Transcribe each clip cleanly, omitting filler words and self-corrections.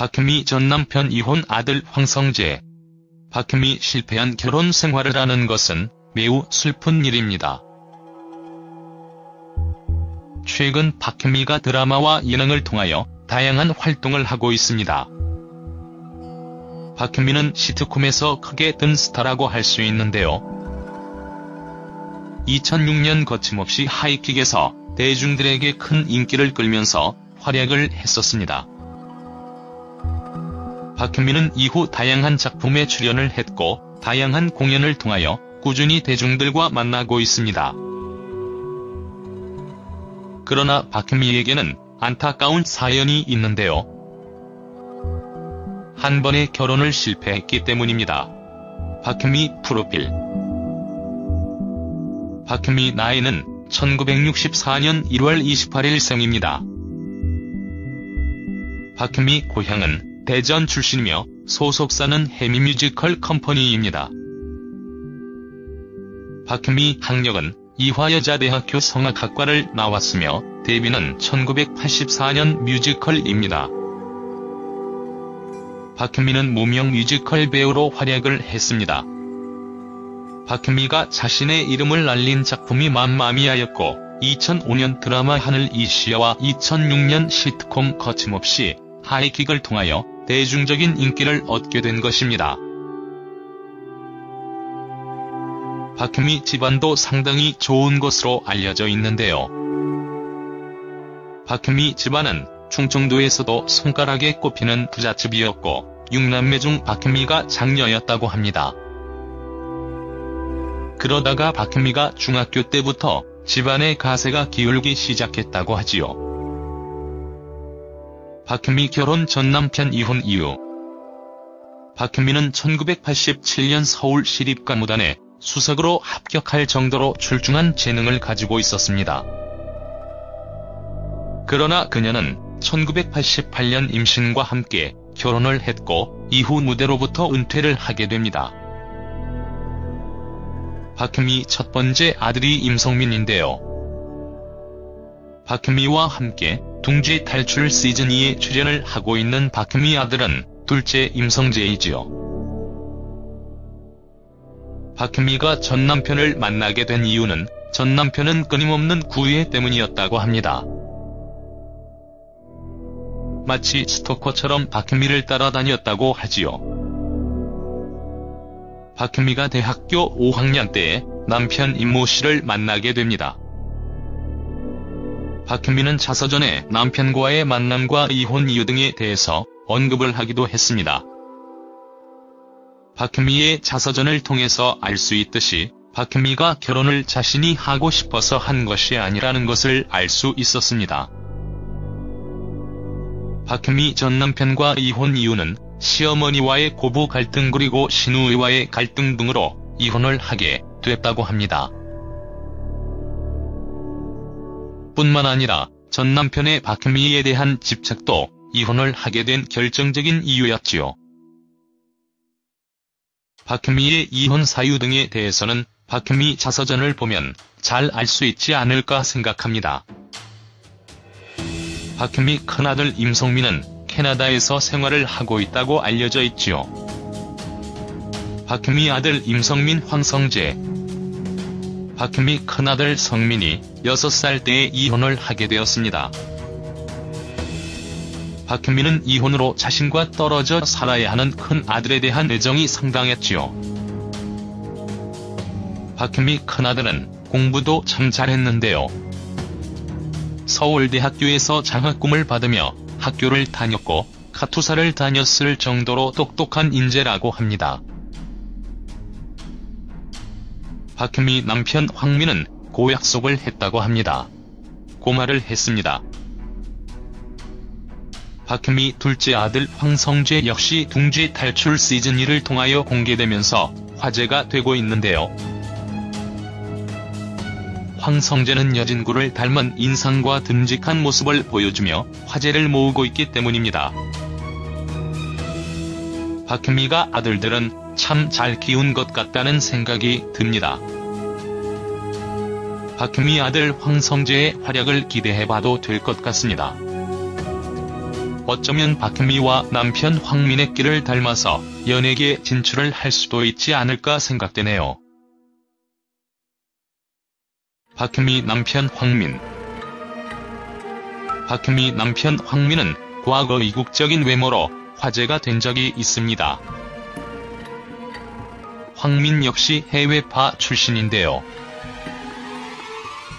박혜미 전 남편 이혼 아들 황성재. 박혜미 실패한 결혼 생활을 하는 것은 매우 슬픈 일입니다. 최근 박혜미가 드라마와 예능을 통하여 다양한 활동을 하고 있습니다. 박혜미는 시트콤에서 크게 뜬 스타라고 할 수 있는데요. 2006년 거침없이 하이킥에서 대중들에게 큰 인기를 끌면서 활약을 했었습니다. 박혜미는 이후 다양한 작품에 출연을 했고 다양한 공연을 통하여 꾸준히 대중들과 만나고 있습니다. 그러나 박혜미에게는 안타까운 사연이 있는데요. 한 번의 결혼을 실패했기 때문입니다. 박혜미 프로필. 박혜미 나이는 1964년 1월 28일 생입니다. 박혜미 고향은 대전 출신이며 소속사는 해미뮤지컬 컴퍼니입니다. 박혜미 학력은 이화여자대학교 성악학과를 나왔으며 데뷔는 1984년 뮤지컬입니다. 박혜미는 무명 뮤지컬 배우로 활약을 했습니다. 박혜미가 자신의 이름을 알린 작품이 맘마미아였고 2005년 드라마 하늘 이시야와 2006년 시트콤 거침없이 하이킥을 통하여 대중적인 인기를 얻게 된 것입니다. 박혜미 집안도 상당히 좋은 것으로 알려져 있는데요. 박혜미 집안은 충청도에서도 손가락에 꼽히는 부잣집이었고 6남매 중 박혜미가 장녀였다고 합니다. 그러다가 박혜미가 중학교 때부터 집안의 가세가 기울기 시작했다고 하지요. 박혜미 결혼 전 남편 이혼 이후. 박혜미는 1987년 서울시립가무단에 수석으로 합격할 정도로 출중한 재능을 가지고 있었습니다. 그러나 그녀는 1988년 임신과 함께 결혼을 했고 이후 무대로부터 은퇴를 하게 됩니다. 박혜미 첫 번째 아들이 임성민인데요. 박혜미와 함께 둥지 탈출 시즌2에 출연을 하고 있는 박혜미 아들은 둘째 임성재이지요. 박혜미가 전 남편을 만나게 된 이유는 전 남편은 끊임없는 구애 때문이었다고 합니다. 마치 스토커처럼 박혜미를 따라다녔다고 하지요. 박혜미가 대학교 5학년 때에 남편 임모 씨를 만나게 됩니다. 박혜미는 자서전에 남편과의 만남과 이혼 이유 등에 대해서 언급을 하기도 했습니다. 박혜미의 자서전을 통해서 알 수 있듯이 박혜미가 결혼을 자신이 하고 싶어서 한 것이 아니라는 것을 알 수 있었습니다. 박혜미 전 남편과 이혼 이유는 시어머니와의 고부 갈등 그리고 시누이와의 갈등 등으로 이혼을 하게 됐다고 합니다. 뿐만 아니라 전 남편의 박혜미에 대한 집착도 이혼을 하게 된 결정적인 이유였지요. 박혜미의 이혼 사유 등에 대해서는 박혜미 자서전을 보면 잘 알 수 있지 않을까 생각합니다. 박혜미 큰아들 임성민은 캐나다에서 생활을 하고 있다고 알려져 있지요. 박혜미 아들 임성민 황성재. 박혜미 큰아들 성민이 6살 때에 이혼을 하게 되었습니다. 박혜미는 이혼으로 자신과 떨어져 살아야 하는 큰아들에 대한 애정이 상당했지요. 박혜미 큰아들은 공부도 참 잘했는데요. 서울대학교에서 장학금을 받으며 학교를 다녔고 카투사를 다녔을 정도로 똑똑한 인재라고 합니다. 박혜미 남편 황민은 고약속을 했다고 합니다. 고말을 했습니다. 박혜미 둘째 아들 황성재 역시 둥지 탈출 시즌2를 통하여 공개되면서 화제가 되고 있는데요. 황성재는 여진구를 닮은 인상과 듬직한 모습을 보여주며 화제를 모으고 있기 때문입니다. 박혜미가 아들들은 참 잘 키운 것 같다는 생각이 듭니다. 박혜미 아들 황성재의 활약을 기대해봐도 될 것 같습니다. 어쩌면 박현미와 남편 황민의 길을 닮아서 연예계 진출을 할 수도 있지 않을까 생각되네요. 박현미 남편 황민. 박현미 남편 황민은 과거 이국적인 외모로 화제가 된 적이 있습니다. 황민 역시 해외파 출신인데요.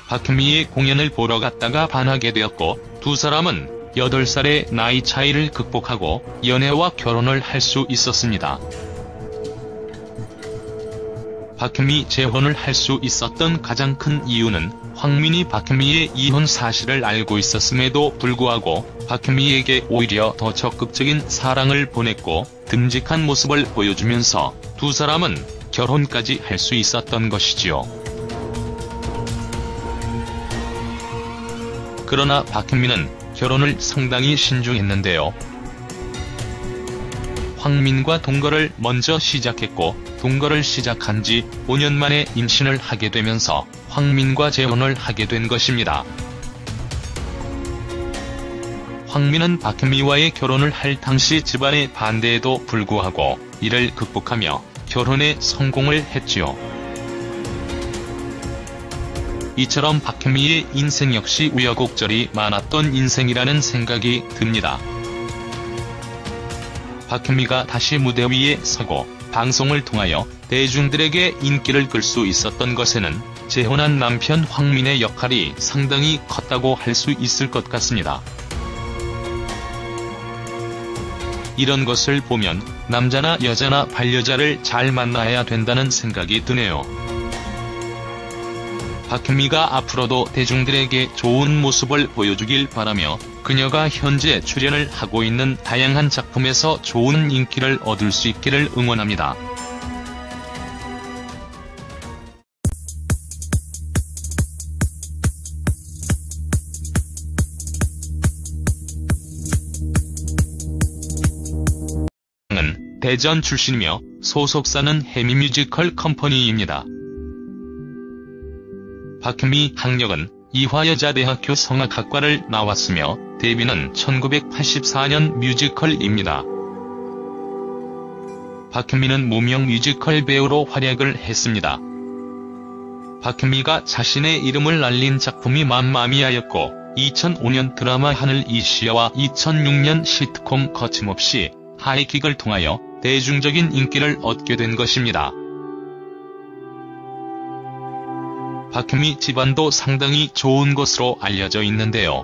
박현미의 공연을 보러 갔다가 반하게 되었고, 두 사람은 8살의 나이 차이를 극복하고 연애와 결혼을 할 수 있었습니다. 박현미 재혼을 할 수 있었던 가장 큰 이유는 황민이 박현미의 이혼 사실을 알고 있었음에도 불구하고 박현미에게 오히려 더 적극적인 사랑을 보냈고 듬직한 모습을 보여주면서 두 사람은 결혼까지 할 수 있었던 것이지요. 그러나 박현미는 결혼을 상당히 신중했는데요. 황민과 동거를 먼저 시작했고, 동거를 시작한 지 5년 만에 임신을 하게 되면서 황민과 재혼을 하게 된 것입니다. 황민은 박현미와의 결혼을 할 당시 집안의 반대에도 불구하고 이를 극복하며 결혼에 성공을 했지요. 이처럼 박현미의 인생 역시 우여곡절이 많았던 인생이라는 생각이 듭니다. 박현미가 다시 무대 위에 서고 방송을 통하여 대중들에게 인기를 끌 수 있었던 것에는 재혼한 남편 황민의 역할이 상당히 컸다고 할 수 있을 것 같습니다. 이런 것을 보면 남자나 여자나 반려자를 잘 만나야 된다는 생각이 드네요. 박현미가 앞으로도 대중들에게 좋은 모습을 보여주길 바라며 그녀가 현재 출연을 하고 있는 다양한 작품에서 좋은 인기를 얻을 수 있기를 응원합니다. 은 대전 출신이며 소속사는 해미뮤지컬 컴퍼니입니다. 박현미 학력은 이화여자대학교 성악학과를 나왔으며 데뷔는 1984년 뮤지컬입니다. 박현미는 무명 뮤지컬 배우로 활약을 했습니다. 박현미가 자신의 이름을 알린 작품이 맘마미아였고 2005년 드라마 하늘 이시야와 2006년 시트콤 거침없이 하이킥을 통하여 대중적인 인기를 얻게 된 것입니다. 박현미 집안도 상당히 좋은 것으로 알려져 있는데요.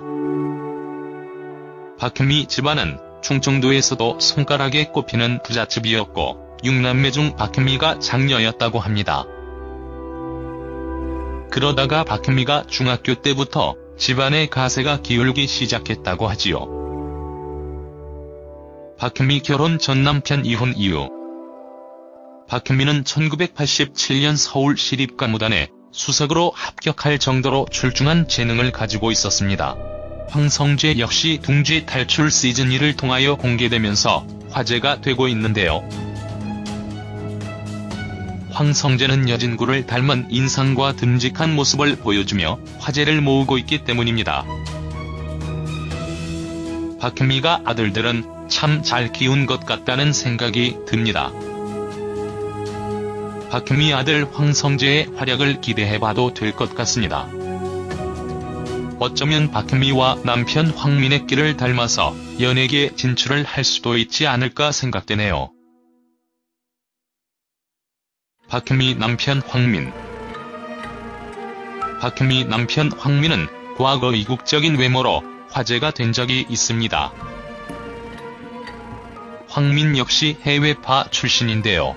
박현미 집안은 충청도에서도 손가락에 꼽히는 부잣집이었고 6남매 중 박현미가 장녀였다고 합니다. 그러다가 박현미가 중학교 때부터 집안의 가세가 기울기 시작했다고 하지요. 박현미 결혼 전 남편 이혼 이후 박현미는 1987년 서울시립가무단에 수석으로 합격할 정도로 출중한 재능을 가지고 있었습니다. 황성재 역시 둥지 탈출 시즌2를 통하여 공개되면서 화제가 되고 있는데요. 황성재는 여진구를 닮은 인상과 듬직한 모습을 보여주며 화제를 모으고 있기 때문입니다. 박현미가 아들들은 참 잘 키운 것 같다는 생각이 듭니다. 박현미 아들 황성재의 활약을 기대해봐도 될 것 같습니다. 어쩌면 박현미와 남편 황민의 길을 닮아서 연예계 진출을 할 수도 있지 않을까 생각되네요. 박현미 남편 황민. 박현미 남편 황민은 과거 이국적인 외모로 화제가 된 적이 있습니다. 황민 역시 해외파 출신인데요.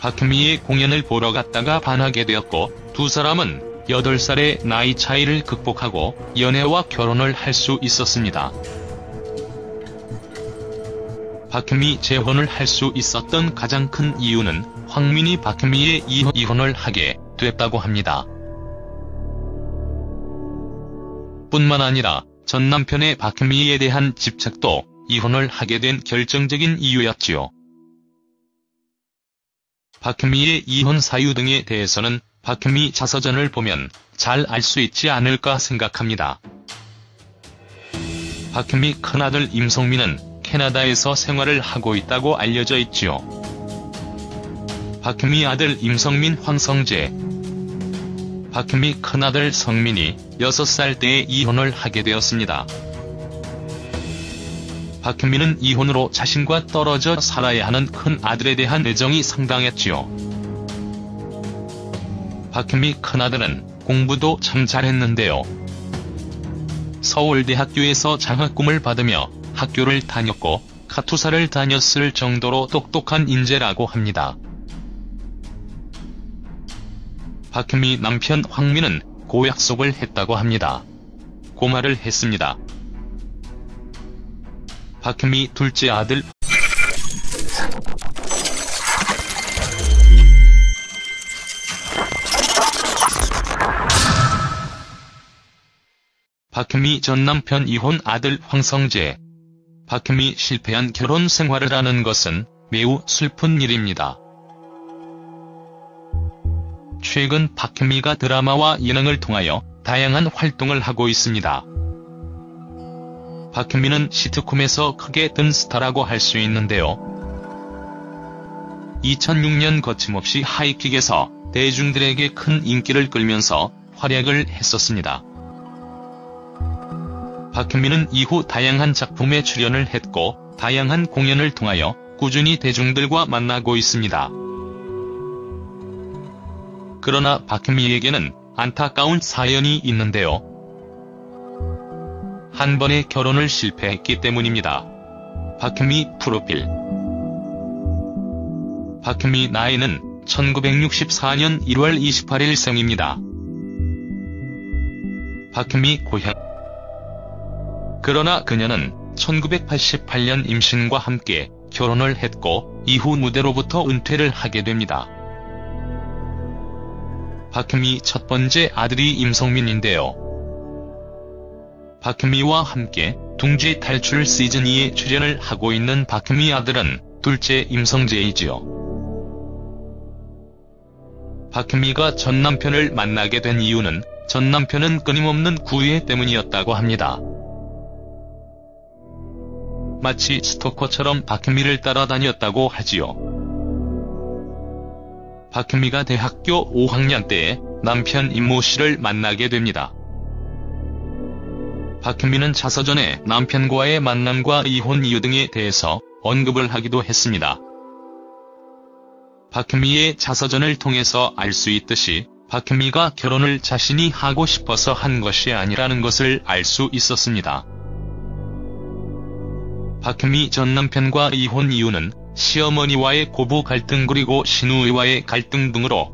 박현미의 공연을 보러 갔다가 반하게 되었고 두 사람은 8살의 나이 차이를 극복하고 연애와 결혼을 할 수 있었습니다. 박현미 재혼을 할 수 있었던 가장 큰 이유는 황민이 박현미의 이혼을 하게 됐다고 합니다. 뿐만 아니라 전 남편의 박현미에 대한 집착도 이혼을 하게 된 결정적인 이유였지요. 박현미의 이혼 사유 등에 대해서는 박현미 자서전을 보면 잘 알 수 있지 않을까 생각합니다. 박현미 큰아들 임성민은 캐나다에서 생활을 하고 있다고 알려져 있지요. 박현미 아들 임성민 황성재. 박현미 큰아들 성민이 6살 때에 이혼을 하게 되었습니다. 박현미는 이혼으로 자신과 떨어져 살아야 하는 큰아들에 대한 애정이 상당했지요. 박현미 큰아들은 공부도 참 잘했는데요. 서울대학교에서 장학금을 받으며 학교를 다녔고 카투사를 다녔을 정도로 똑똑한 인재라고 합니다. 박현미 남편 황민은 고약속을 했다고 합니다. 고말을 했습니다. 박현미 둘째 아들 박현미 전 남편 이혼 아들 황성재. 박현미 실패한 결혼 생활을 하는 것은 매우 슬픈 일입니다. 최근 박현미가 드라마와 예능을 통하여 다양한 활동을 하고 있습니다. 박현미는 시트콤에서 크게 뜬 스타라고 할 수 있는데요. 2006년 거침없이 하이킥에서 대중들에게 큰 인기를 끌면서 활약을 했었습니다. 박현미는 이후 다양한 작품에 출연을 했고 다양한 공연을 통하여 꾸준히 대중들과 만나고 있습니다. 그러나 박현미에게는 안타까운 사연이 있는데요. 한 번의 결혼을 실패했기 때문입니다. 박현미 프로필. 박현미 나이는 1964년 1월 28일 생입니다. 박현미 고향. 그러나 그녀는 1988년 임신과 함께 결혼을 했고 이후 무대로부터 은퇴를 하게 됩니다. 박현미 첫 번째 아들이 임성민인데요. 박현미와 함께 둥지 탈출 시즌2에 출연을 하고 있는 박현미 아들은 둘째 임성재이지요. 박현미가 전 남편을 만나게 된 이유는 전 남편은 끊임없는 구애 때문이었다고 합니다. 마치 스토커처럼 박현미를 따라다녔다고 하지요. 박현미가 대학교 5학년 때에 남편 임모 씨를 만나게 됩니다. 박현미는 자서전에 남편과의 만남과 이혼 이유 등에 대해서 언급을 하기도 했습니다. 박현미의 자서전을 통해서 알 수 있듯이 박현미가 결혼을 자신이 하고 싶어서 한 것이 아니라는 것을 알 수 있었습니다. 박현미 전 남편과 이혼 이유는 시어머니와의 고부 갈등 그리고 시누이와의 갈등 등으로